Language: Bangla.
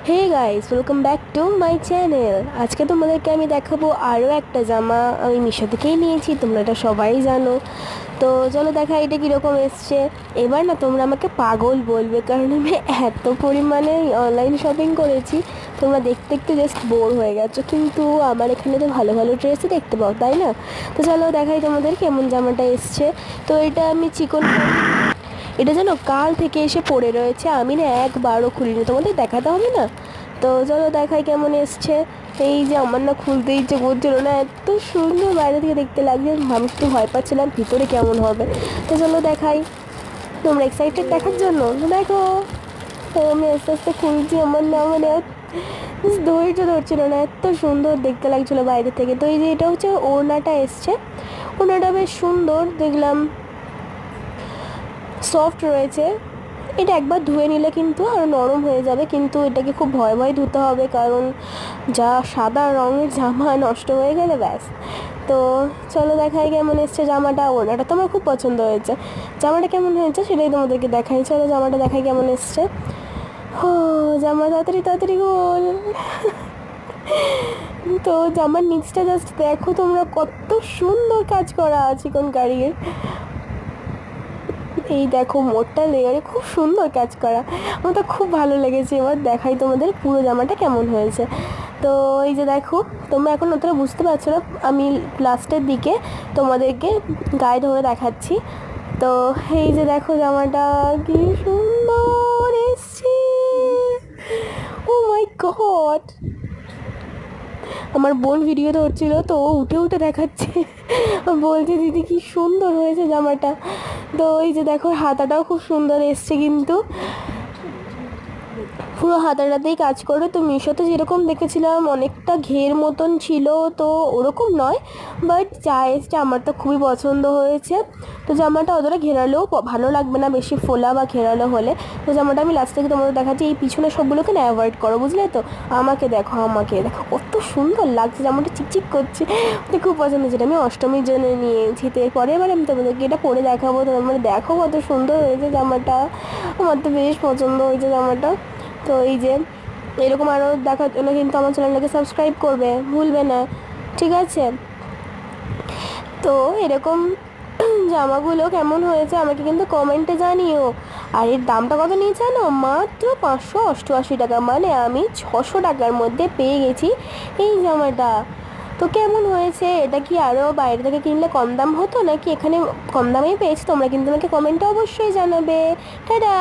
Hey guys, welcome back to my channel. আজকে তোমাদেরকে আমি দেখাবো আরও একটা জামা আমি মিশো থেকেই নিয়েছি, তোমরা এটা সবাই জানো। তো চলো দেখা এটা কীরকম এসছে। এবার না তোমরা আমাকে পাগল বলবে, কারণ আমি এত পরিমাণে অনলাইন শপিং করেছি, তোমরা দেখতে দেখতে জাস্ট বোর হয়ে গেছো। কিন্তু আমার এখানে তো ভালো ভালো ড্রেসই দেখতে পাও, তাই না? তো চলো দেখাই তোমাদের কেমন জামাটা এসছে। তো এটা আমি চিকন, এটা যেন কাল থেকে এসে পড়ে রয়েছে, আমি না একবারও খুলিনি, তোমাদের দেখাতে হবে না? তো চলো দেখাই কেমন এসছে। এই যে আমার না খুলতে ইচ্ছে করছিল না, এত সুন্দর বাইরে থেকে দেখতে লাগছে, আমি একটু ভয় পাচ্ছিলাম ভিতরে কেমন হবে। তো চলো দেখাই, তোমরা এক্সাইটেড দেখার জন্য? দেখো, তো আমি আস্তে আস্তে খুলছি, আমার না মানে ধৈর্য ধরছিল না, এত সুন্দর দেখতে লাগছিলো বাইরে থেকে। তো এই যে এটা হচ্ছে ওড়নাটা এসছে, ওড়নাটা বেশ সুন্দর দেখলাম, সফট রয়েছে। এটা একবার ধুয়ে নিলে কিন্তু আরও নরম হয়ে যাবে, কিন্তু এটাকে খুব ভয় ভয় ধুতে হবে, কারণ যা সাদা রঙের জামা নষ্ট হয়ে গেলে ব্যাস। তো চলো দেখাই কেমন এসছে জামাটা। ওড়নাটা তো আমার খুব পছন্দ হয়েছে, জামাটা কেমন হয়েছে সেটাই তোমাদেরকে দেখাই। চলো জামাটা দেখাই কেমন এসছে। হো, জামা তাড়াতাড়ি তাড়াতাড়ি গোল। তো জামার নিচটা জাস্ট দেখো তোমরা, কত সুন্দর কাজ করা আছে কোন গাড়ির। এই দেখো মোটটা লেয়ারে খুব সুন্দর কাজ করা, আমার তো খুব ভালো লেগেছে। এবার দেখাই তোমাদের পুরো জামাটা কেমন হয়েছে। তো এই যে দেখো, তোমরা এখন অতটা বুঝতে পারছো না, আমি লাস্টের দিকে তোমাদেরকে গায়ে ধরে দেখাচ্ছি। তো এই যে দেখো জামাটা কি সুন্দর এসছে, ও মাই গড। আমার বোন ভিডিও ধরছিল, তো ও উঠে উঠে দেখাচ্ছে, বলছে দিদি কি সুন্দর হয়েছে জামাটা। তো এই যে দেখো হাতাটাও খুব সুন্দর এসছে, কিন্তু পুরো হাতাটাতেই কাজ করে। তো মিশোতে যেরকম দেখেছিলাম অনেকটা ঘের মতন ছিল, তো ওরকম নয়, বাট যা এসছে আমার তো খুবই পছন্দ হয়েছে। তো জামাটা অতটা ঘেরালেও ভালো লাগবে না, বেশি ফোলা বা ঘেরালো হলে। তো জামাটা আমি লাস্ট থেকে তোমাদের দেখাচ্ছি। এই পিছনে সবগুলোকে না অ্যাভয়েড করো, বুঝলে তো? আমাকে দেখো, আমাকে দেখো কত সুন্দর লাগছে, জামাটা চিকচিক করছে, তো খুব পছন্দ হয়েছে। আমি অষ্টমীর জন্য নিয়েছি, তো এরপরে এবার আমি তোমাদেরকে এটা পরে দেখাবো। তো তোমরা দেখো কত সুন্দর হয়েছে জামাটা, আমার তো বেশ পছন্দ হয়েছে জামাটা। তো এই যে এরকম আরও দেখার জন্য কিন্তু আমার চ্যানেলটাকে সাবস্ক্রাইব করবে, ভুলবে না, ঠিক আছে? তো এরকম জামাগুলো কেমন হয়েছে আমাকে কিন্তু কমেন্টে জানিও। আর এর দামটা কত নিয়েছে জানো? মাত্র 588 টাকা, মানে আমি 600 টাকার মধ্যে পেয়ে গেছি এই জামাটা। তো কেমন হয়েছে? এটা কি আরও বাইরে থেকে কিনলে কম দাম হতো, নাকি এখানে কম দামেই পেয়েছি? তোমরা কিন্তু আমাকে কমেন্টে অবশ্যই জানাবে। টাটা।